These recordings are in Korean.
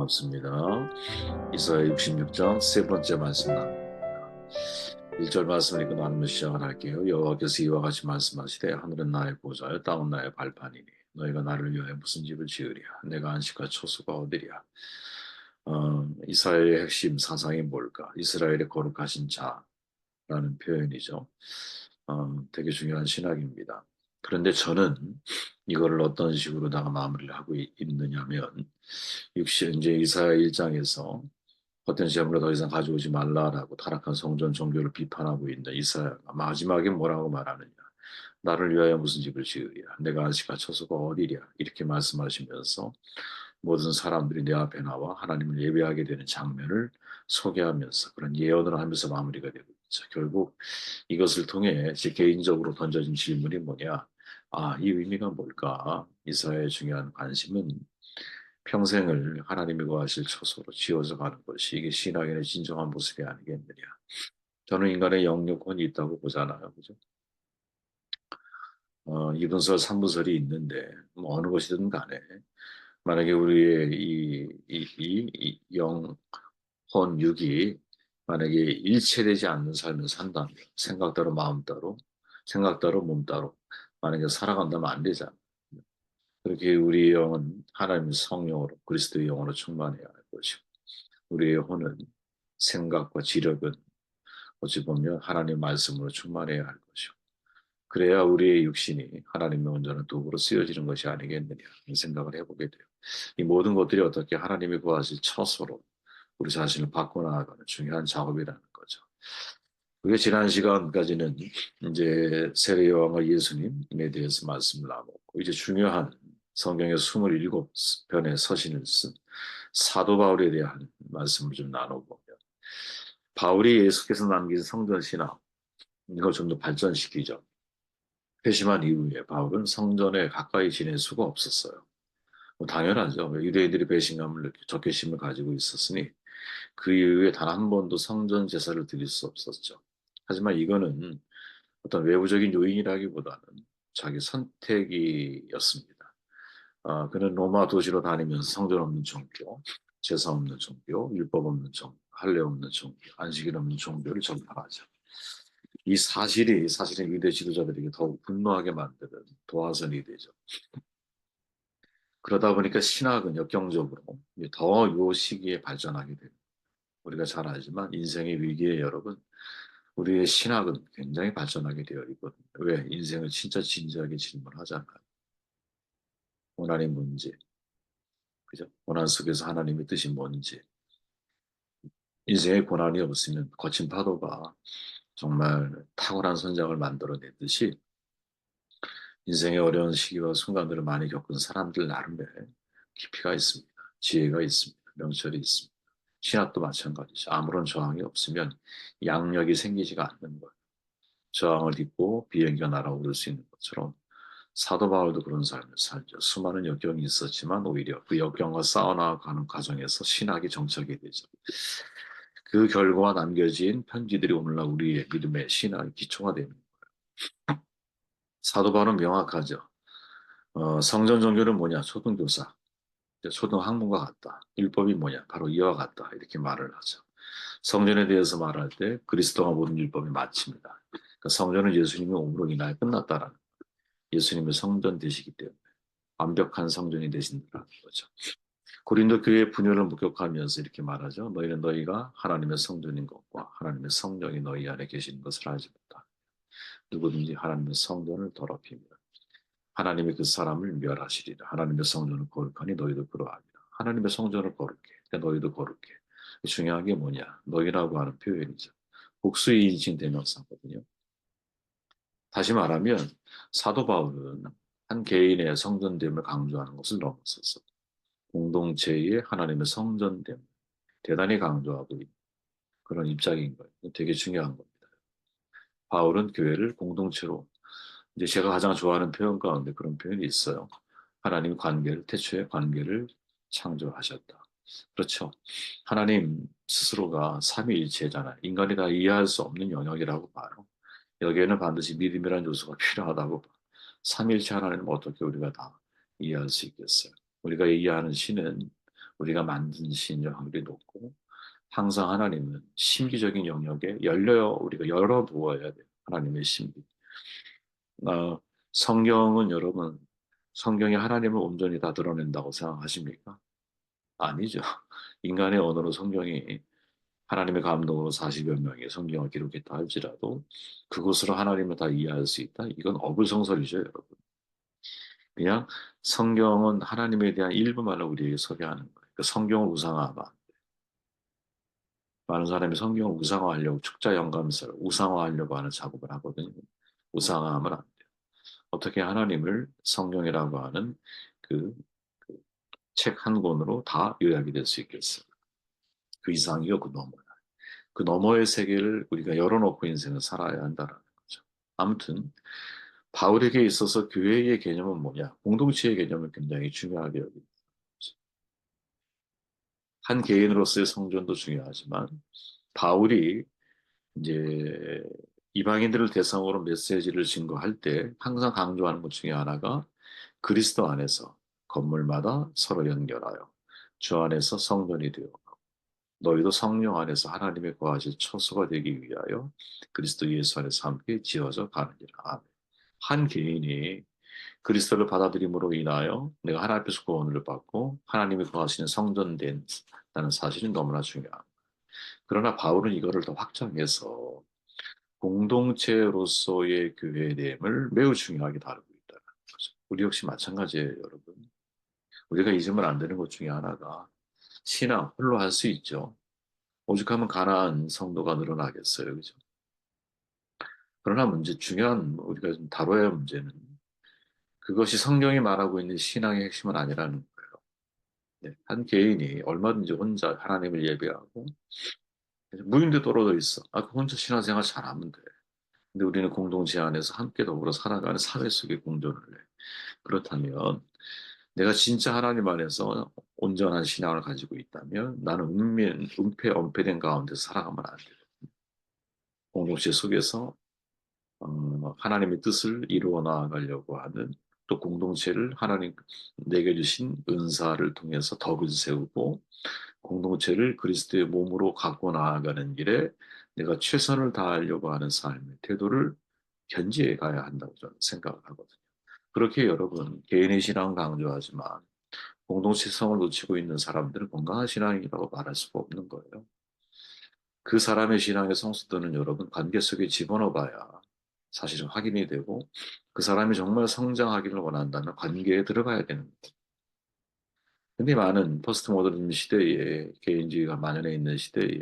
반갑습니다. 이사야 66장 세 번째 말씀 나눕니다. 1절 말씀을 읽고 나누며 시작을 할게요. 여호와께서 이와 같이 말씀하시되 하늘은 나의 보좌요 땅은 나의 발판이니 너희가 나를 위하여 무슨 집을 지으랴 내가 안식과 초소가 어디랴. 이사야의 핵심 사상이 뭘까? 이스라엘의 거룩하신 자라는 표현이죠. 되게 중요한 신학입니다. 그런데 저는 이거를 어떤 식으로다가 마무리를 하고 있느냐면 이제 이사야 1장에서 헛된 제물을 더 이상 가져오지 말라라고 타락한 성전 종교를 비판하고 있는 이사야가 마지막에 뭐라고 말하느냐. 나를 위하여 무슨 집을 지으랴. 내가 안식할 처소가 어디랴. 이렇게 말씀하시면서 모든 사람들이 내 앞에 나와 하나님을 예배하게 되는 장면을 소개하면서 그런 예언을 하면서 마무리가 되고 있죠. 결국 이것을 통해 제 개인적으로 던져진 질문이 뭐냐. 이 의미가 뭘까? 이사야의 중요한 관심은 평생을 하나님이 거하실 처소로 지어져 가는 것이 이게 신앙인의 진정한 모습이 아니겠느냐. 저는 인간의 영육혼이 있다고 보잖아요. 그죠? 이분설, 삼부설이 있는데, 뭐 어느 것이든 간에, 만약에 우리의 이 영혼, 육이 만약에 일체되지 않는 삶을 산다면, 생각 따로 마음 따로, 생각 따로 몸 따로, 만약에 살아간다면 안 되잖아. 그렇게 우리 영은 하나님의 성령으로, 그리스도의 영으로 충만해야 할 것이고, 우리의 혼은 생각과 지력은 어찌 보면 하나님 말씀으로 충만해야 할 것이고 그래야 우리의 육신이 하나님의 온전한 도구로 쓰여지는 것이 아니겠느냐 이런 생각을 해보게 돼요. 이 모든 것들이 어떻게 하나님이 구하실 처소로 우리 자신을 바꿔나가는 중요한 작업이라는 거죠. 그게 지난 시간까지는 이제 세례 요한과 예수님에 대해서 말씀을 나눴고 이제 중요한 성경의 27편의 서신을 쓴 사도 바울에 대한 말씀을 좀 나눠보면 바울이 예수께서 남긴 성전 신학 이걸 좀 더 발전시키죠. 회심한 이후에 바울은 성전에 가까이 지낼 수가 없었어요. 뭐 당연하죠. 유대인들이 배신감을 느끼고 적개심을 가지고 있었으니 그 이후에 단 한 번도 성전 제사를 드릴 수 없었죠. 하지만 이거는 어떤 외부적인 요인이라기보다는 자기 선택이었습니다. 그는 로마 도시로 다니면서 성전 없는 종교, 제사 없는 종교, 율법 없는 종교, 할례 없는 종교, 안식일 없는 종교를 전파하죠. 이 사실이 사실은 유대 지도자들에게 더욱 분노하게 만드는 도화선이 되죠. 그러다 보니까 신학은 역경적으로 더 요 시기에 발전하게 됩니다. 우리가 잘 알지만 인생의 위기에 여러분, 우리의 신학은 굉장히 발전하게 되어 있거든요. 왜? 인생을 진짜 진지하게 질문하잖아요. 고난의 문제, 그죠? 고난 속에서 하나님의 뜻이 뭔지. 인생에 고난이 없으면 거친 파도가 정말 탁월한 선장을 만들어내듯이 인생의 어려운 시기와 순간들을 많이 겪은 사람들 나름의 깊이가 있습니다. 지혜가 있습니다. 명철이 있습니다. 신학도 마찬가지죠. 아무런 저항이 없으면 양력이 생기지가 않는 거예요. 저항을 딛고 비행기가 날아오를 수 있는 것처럼 사도 바울도 그런 삶을 살죠. 수많은 역경이 있었지만 오히려 그 역경과 싸워나가는 과정에서 신학이 정착이 되죠. 그 결과가 남겨진 편지들이 오늘날 우리의 믿음의 신학의 기초가 됩니다. 사도 바울은 명확하죠. 성전 종교는 뭐냐? 초등교사. 초등학문과 같다. 율법이 뭐냐? 바로 이와 같다. 이렇게 말을 하죠. 성전에 대해서 말할 때 그리스도가 모든 율법이 마칩니다. 그러니까 성전은 예수님의 오므로 인하여 끝났다라는 예수님의 성전 되시기 때문에 완벽한 성전이 되신다는 거죠. 고린도 교회의 분열을 목격하면서 이렇게 말하죠. 너희는 너희가 하나님의 성전인 것과 하나님의 성령이 너희 안에 계시는 것을 알지 못하. 누구든지 하나님의 성전을 더럽히면 하나님이 그 사람을 멸하시리라. 하나님의 성전을 거룩하니 너희도 그러하리라. 하나님의 성전을 거룩해. 너희도 거룩해. 중요한 게 뭐냐? 너희라고 하는 표현이죠. 복수의 인칭 대명사거든요. 다시 말하면 사도 바울은 한 개인의 성전됨을 강조하는 것을 넘어서서 공동체의 하나님의 성전됨 대단히 강조하고 있는 그런 입장인 거예요. 되게 중요한 겁니다. 바울은 교회를 공동체로 이제 제가 가장 좋아하는 표현 가운데 그런 표현이 있어요. 하나님 관계를 태초에 관계를 창조하셨다. 그렇죠. 하나님 스스로가 삼위일체잖아요. 인간이 다 이해할 수 없는 영역이라고 봐요. 여기에는 반드시 믿음이라는 요소가 필요하다고 봐요. 삼위일체 하나님은 어떻게 우리가 다 이해할 수 있겠어요? 우리가 이해하는 신은 우리가 만든 시인 확률이 높고 항상 하나님은 신비적인 영역에 열려 우리가 열어두어야 돼요. 하나님의 신비. 어, 성경은 여러분 성경이 하나님을 온전히 다 드러낸다고 생각하십니까? 아니죠. 인간의 언어로 성경이 하나님의 감동으로 40여 명의 성경을 기록했다 할지라도 그것으로 하나님을 다 이해할 수 있다? 이건 어불성설이죠, 여러분. 그냥 성경은 하나님에 대한 일부만을 우리에게 소개하는 거예요. 그 성경을 우상화하면 안 돼요. 많은 사람이 성경을 우상화하려고 축자 영감서를 우상화하려고 하는 작업을 하거든요. 우상화하면 안 돼요. 어떻게 하나님을 성경이라고 하는 그 책 한 권으로 다 요약이 될 수 있겠어요. 그 이상이요, 그 너머. 그 너머의 세계를 우리가 열어놓고 인생을 살아야 한다는 거죠. 아무튼 바울에게 있어서 교회의 개념은 뭐냐? 공동체의 개념을 굉장히 중요하게 여깁니다. 한 개인으로서의 성전도 중요하지만 바울이 이제 이방인들을 대상으로 메시지를 증거할 때 항상 강조하는 것 중에 하나가 그리스도 안에서 건물마다 서로 연결하여 주 안에서 성전이 되어 너희도 성령 안에서 하나님의 거하실 처소가 되기 위하여 그리스도 예수 안에서 함께 지어져 가느니라. 아멘. 한 개인이 그리스도를 받아들임으로 인하여 내가 하나님 앞에서 구원을 받고 하나님이 거하시는 성전 된다는 사실은 너무나 중요합니다. 그러나 바울은 이거를 더 확장해서 공동체로서의 교회됨을 매우 중요하게 다루고 있다는 거죠. 우리 역시 마찬가지예요, 여러분. 우리가 잊으면 안 되는 것 중에 하나가 신앙 홀로 할 수 있죠. 오죽하면 가난한 성도가 늘어나겠어요, 그죠? 그러나 문제 중요한 우리가 좀 다뤄야 할 문제는 그것이 성경이 말하고 있는 신앙의 핵심은 아니라는 거예요. 네, 한 개인이 얼마든지 혼자 하나님을 예배하고 무인도 떨어져 있어. 그 혼자 신앙생활 잘하면 돼. 근데 우리는 공동체 안에서 함께 더불어 살아가는 사회 속의 공존을 해. 그렇다면 내가 진짜 하나님 안에서 온전한 신앙을 가지고 있다면 나는 은폐된 가운데 살아가면 안 돼. 공동체 속에서 하나님의 뜻을 이루어 나아가려고 하는 또 공동체를 하나님 내게 주신 은사를 통해서 덕을 세우고 공동체를 그리스도의 몸으로 갖고 나아가는 길에 내가 최선을 다하려고 하는 삶의 태도를 견지해 가야 한다고 저는 생각을 하거든요. 그렇게 여러분 개인의 신앙 강조하지만 공동체성을 놓치고 있는 사람들은 건강한 신앙이라고 말할 수가 없는 거예요. 그 사람의 신앙의 성숙도는 여러분 관계 속에 집어넣어 봐야 사실은 확인이 되고 그 사람이 정말 성장하기를 원한다면 관계에 들어가야 되는 거예요. 근데 많은 포스트 모더니즘 시대에 개인주의가 만연해 있는 시대에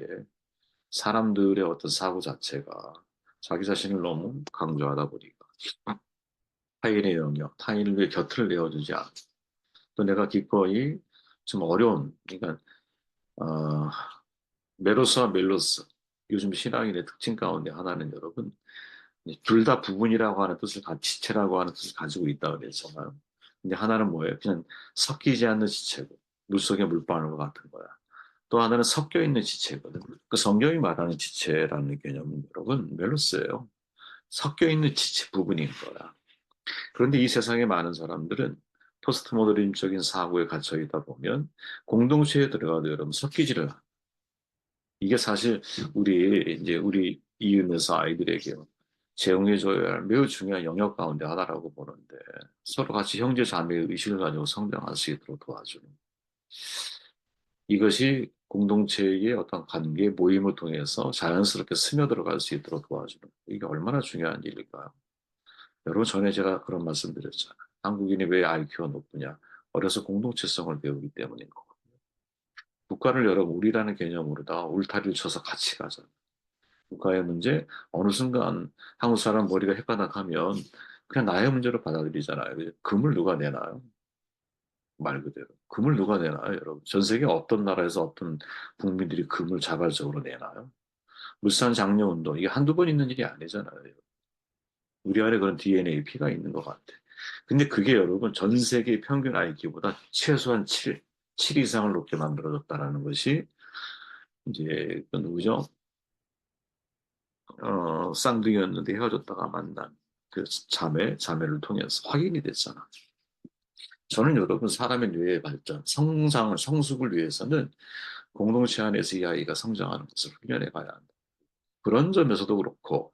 사람들의 어떤 사고 자체가 자기 자신을 너무 강조하다 보니까 타인의 영역, 타인을 위해 곁을 내어주지 않고 또 내가 기꺼이 좀 어려운 그러니까 어, 메로스와 멜로스 요즘 신앙인의 특징 가운데 하나는 여러분 둘 다 부분이라고 하는 뜻을 지체라고 하는 뜻을 가지고 있다 그랬잖아요. 근데 하나는 뭐예요? 그냥 섞이지 않는 지체고 물속에 물바늘과 같은 거야. 또 하나는 섞여 있는 지체거든. 그 성경이 말하는 지체라는 개념은 여러분 멜로스예요. 섞여 있는 지체 부분인 거야. 그런데 이 세상에 많은 사람들은 포스트 모더니즘적인 사고에 갇혀 있다 보면 공동체에 들어가도 여러분 섞이지를 않아. 이게 사실 우리 이웃에서 아이들에게 제공해줘야 할 매우 중요한 영역 가운데 하나라고 보는데 서로 같이 형제 자매의 의식을 가지고 성장할 수 있도록 도와주는 이것이 공동체의 어떤 관계 모임을 통해서 자연스럽게 스며들어갈 수 있도록 도와주는 이게 얼마나 중요한 일일까요? 여러분 전에 제가 그런 말씀 드렸잖아요. 한국인이 왜 IQ가 높으냐? 어려서 공동체성을 배우기 때문인 거거든요. 국가를 여러분 우리라는 개념으로 다 울타리를 쳐서 같이 가잖아요. 국가의 문제 어느 순간 한국 사람 머리가 헷가닥하면 그냥 나의 문제로 받아들이잖아요. 금을 누가 내나요? 말 그대로. 금을 누가 내나요, 여러분? 전 세계 어떤 나라에서 어떤 국민들이 금을 자발적으로 내나요? 물산 장려 운동 이게 한두 번 있는 일이 아니잖아요. 우리 안에 그런 DNA 피가 있는 것 같아. 근데 그게 여러분 전 세계 평균 IQ보다 최소한 7 이상을 높게 만들어졌다라는 것이 이제 그 누구죠? 쌍둥이였는데 헤어졌다가 만난 그 자매를 통해서 확인이 됐잖아. 저는 여러분 사람의 뇌의 발전, 성장을, 성숙을 위해서는 공동체 안에서 이 아이가 성장하는 것을 훈련해 가야 한다. 그런 점에서도 그렇고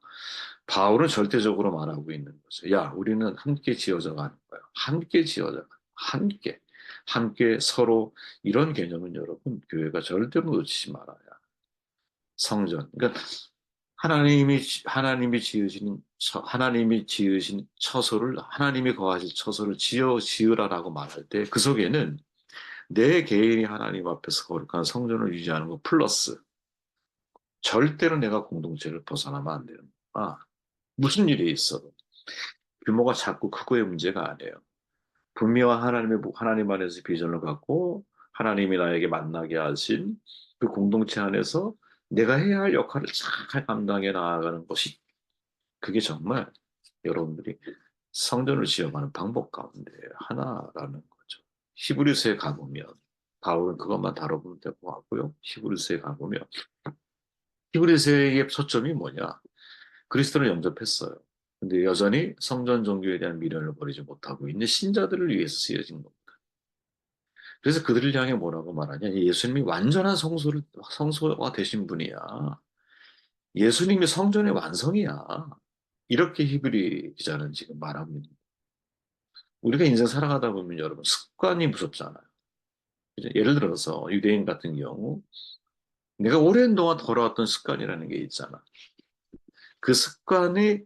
바울은 절대적으로 말하고 있는 거죠. 야, 우리는 함께 지어져 가는 거야. 함께 지어져 가. 함께. 함께 서로 이런 개념은 여러분 교회가 절대로 놓치지 말아야. 성전. 그러니까 하나님이 지으신 처소를 하나님이 거하실 처소를 지으라라고 말할 때 그 속에는 내 개인이 하나님 앞에서 거룩한 성전을 유지하는 것 플러스 절대로 내가 공동체를 벗어나면 안 돼요. 무슨 일이 있어도 규모가 작고 크고의 문제가 아니에요. 분명한 하나님 안에서 비전을 갖고 하나님이 나에게 만나게 하신 그 공동체 안에서 내가 해야 할 역할을 잘 감당해 나아가는 것이 그게 정말 여러분들이 성전을 지어가는 방법 가운데 하나라는 거죠. 히브리서에 가보면 바울은 그것만 다뤄보면 될 것 같고요. 히브리서에 가보면 히브리서의 초점이 뭐냐? 그리스도를 영접했어요. 근데 여전히 성전 종교에 대한 미련을 버리지 못하고 있는 신자들을 위해서 쓰여진 겁니다. 그래서 그들을 향해 뭐라고 말하냐? 예수님이 완전한 성소가 되신 분이야. 예수님이 성전의 완성이야. 이렇게 히브리 기자는 지금 말하고 있는 거예요. 우리가 인생 살아가다 보면 여러분 습관이 무섭잖아요. 그죠? 예를 들어서 유대인 같은 경우 내가 오랜 동안 돌아왔던 습관이라는 게 있잖아. 그 습관이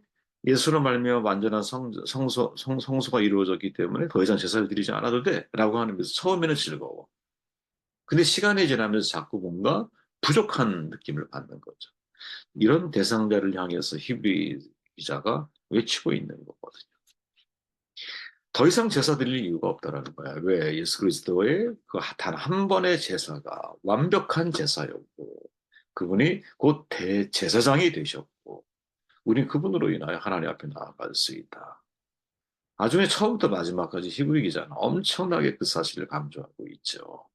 예수로 말미암아 완전한 성소가 이루어졌기 때문에 더 이상 제사를 드리지 않아도 돼라고 하는 데서 처음에는 즐거워. 근데 시간이 지나면서 자꾸 뭔가 부족한 느낌을 받는 거죠. 이런 대상자를 향해서 히브리 기자가 외치고 있는 거거든요. 더 이상 제사 드릴 이유가 없다라는 거야. 왜? 예수 그리스도의 그 단 한 번의 제사가 완벽한 제사였고, 그분이 곧 대제사장이 되셨고, 우린 그분으로 인하여 하나님 앞에 나아갈 수 있다. 나중에 처음부터 마지막까지 히브리 기자는 엄청나게 그 사실을 강조하고 있죠.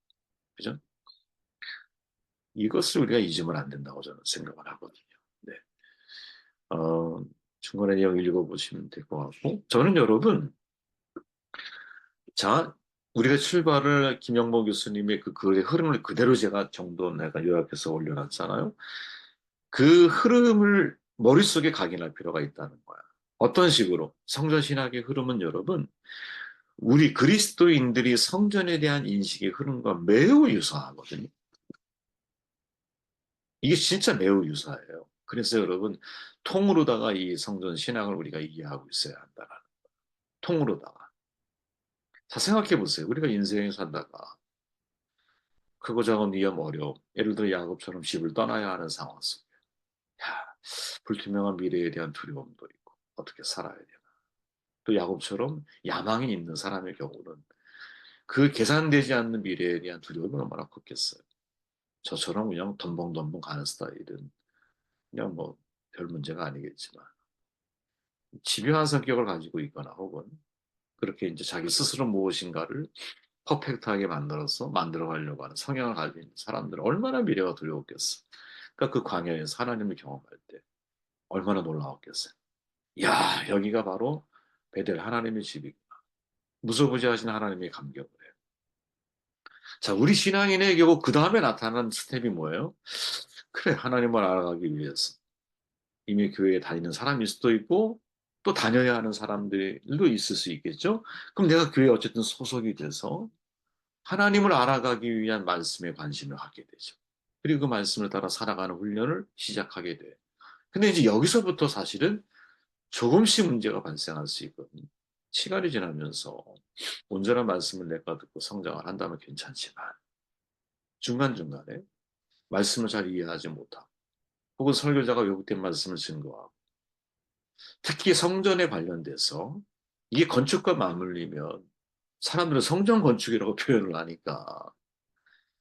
그죠? 이것을 우리가 잊으면 안 된다고 저는 생각을 하거든요. 네. 어, 중간에 내용 읽어보시면 될 것 같고, 저는 여러분, 자, 우리가 출발을 김영모 교수님의 그 글의 흐름을 그대로 제가 정도 내가 요약해서 올려놨잖아요. 그 흐름을 머릿속에 각인할 필요가 있다는 거야. 어떤 식으로? 성전 신학의 흐름은 여러분, 우리 그리스도인들이 성전에 대한 인식의 흐름과 매우 유사하거든요. 이게 진짜 매우 유사해요. 그래서 여러분, 통으로다가 이 성전 신학을 우리가 이해하고 있어야 한다는 통으로다가. 자, 생각해 보세요. 우리가 인생에 살다가 크고 작은 위험, 어려움, 예를 들어 야곱처럼 집을 떠나야 하는 상황 속에 야, 불투명한 미래에 대한 두려움도 있고 어떻게 살아야 되나. 또 야곱처럼 야망이 있는 사람의 경우는 그 계산되지 않는 미래에 대한 두려움이 얼마나 컸겠어요. 저처럼 그냥 덤벙덤벙 가는 스타일은 그냥 뭐 별 문제가 아니겠지만 집요한 성격을 가지고 있거나 혹은 그렇게 이제 자기 스스로 무엇인가를 퍼펙트하게 만들어 가려고 하는 성향을 가지고 있는 사람들은 얼마나 미래가 두려웠겠어. 그러니까 그 광야에서 하나님을 경험할 때 얼마나 놀라웠겠어요. 야, 여기가 바로 베델 하나님의 집이구나. 무소부지하신 하나님의 감격을 해요. 자, 우리 신앙인의 경우 그 다음에 나타나는 스텝이 뭐예요? 그래, 하나님을 알아가기 위해서 이미 교회에 다니는 사람일 수도 있고 또 다녀야 하는 사람들도 있을 수 있겠죠. 그럼 내가 교회에 어쨌든 소속이 돼서 하나님을 알아가기 위한 말씀에 관심을 갖게 되죠. 그리고 그 말씀을 따라 살아가는 훈련을 시작하게 돼. 근데 이제 여기서부터 사실은 조금씩 문제가 발생할 수 있거든요. 시간이 지나면서 온전한 말씀을 내가 듣고 성장을 한다면 괜찮지만 중간중간에 말씀을 잘 이해하지 못하고 혹은 설교자가 왜곡된 말씀을 증거하고 특히 성전에 관련돼서 이게 건축과 맞물리면 사람들은 성전 건축이라고 표현을 하니까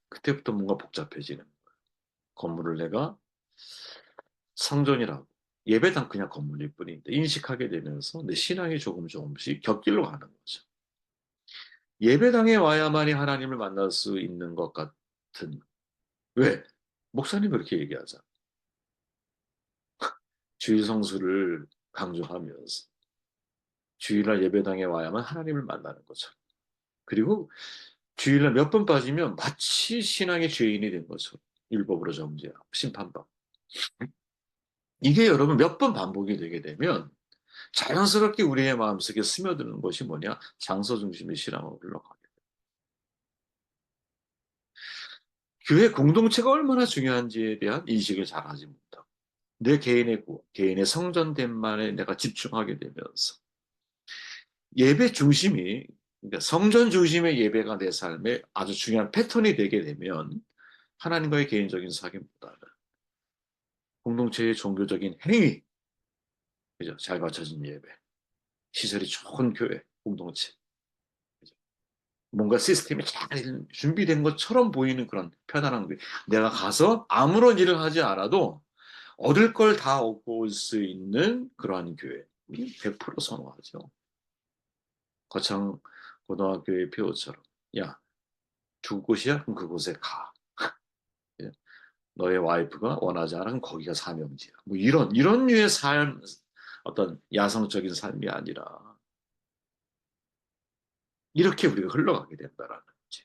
그때부터 뭔가 복잡해지는 거예요. 건물을 내가 성전이라고 예배당 그냥 건물일 뿐인데 인식하게 되면서 내 신앙이 조금씩 곁길로 가는 거죠. 예배당에 와야만이 하나님을 만날 수 있는 것 같은 왜? 목사님 그렇게 얘기하자. 주일 성수를 강조하면서 주일날 예배당에 와야만 하나님을 만나는 거죠. 그리고 주일날 몇 번 빠지면 마치 신앙의 죄인이 된 것처럼 율법으로 정죄하고 심판받고. 이게 여러분 몇 번 반복이 되게 되면 자연스럽게 우리의 마음속에 스며드는 것이 뭐냐? 장서 중심의 신앙으로 흘러가게 돼요. 교회 공동체가 얼마나 중요한지에 대한 인식을 잘 하지 못하고 내 개인의 개인의 성전됨만에 내가 집중하게 되면서 예배 중심이, 그러니까 성전 중심의 예배가 내 삶에 아주 중요한 패턴이 되게 되면 하나님과의 개인적인 사귐보다는 공동체의 종교적인 행위, 그죠? 잘 갖춰진 예배, 시설이 좋은 교회, 공동체, 그죠? 뭔가 시스템이 잘 준비된 것처럼 보이는 그런 편안한 교회. 내가 가서 아무런 일을 하지 않아도 얻을 걸 다 얻고 올 수 있는 그러한 교회. 100% 선호하죠. 거창 고등학교의 표어처럼. 야, 두 곳이야? 그럼 그곳에 가. 예? 너의 와이프가 원하지 않아? 그럼 거기가 사명지야. 뭐 이런 류의 삶, 어떤 야성적인 삶이 아니라 이렇게 우리가 흘러가게 된다라는 거지.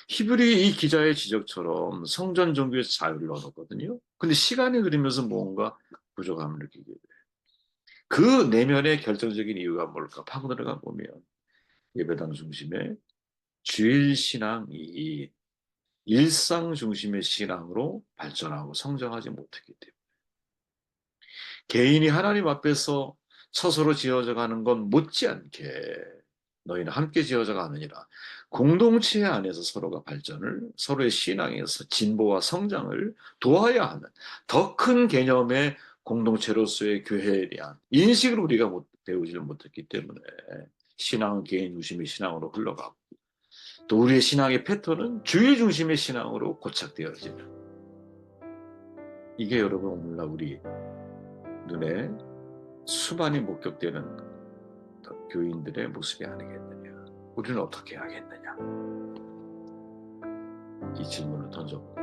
히브리 이 기자의 지적처럼 성전 종교에서 잘 흘러가거든요. 근데 시간이 흐르면서 뭔가 부족함을 느끼게 돼. 그 내면의 결정적인 이유가 뭘까? 파고 들어가 보면 예배당 중심의 주일 신앙이 일상 중심의 신앙으로 발전하고 성장하지 못했기 때문에 개인이 하나님 앞에서 스스로 지어져 가는 건 못지않게 너희는 함께 지어져 가느니라. 공동체 안에서 서로가 발전을, 서로의 신앙에서 진보와 성장을 도와야 하는 더 큰 개념의 공동체로서의 교회에 대한 인식을 우리가 배우지를 못했기 때문에 신앙은 개인 중심의 신앙으로 흘러가고 또 우리의 신앙의 패턴은 주의 중심의 신앙으로 고착되어지는, 이게 여러분 오늘날 우리 눈에 수많이 목격되는 교인들의 모습이 아니겠느냐. 우리는 어떻게 하겠느냐. 이 질문을 던져봅니다.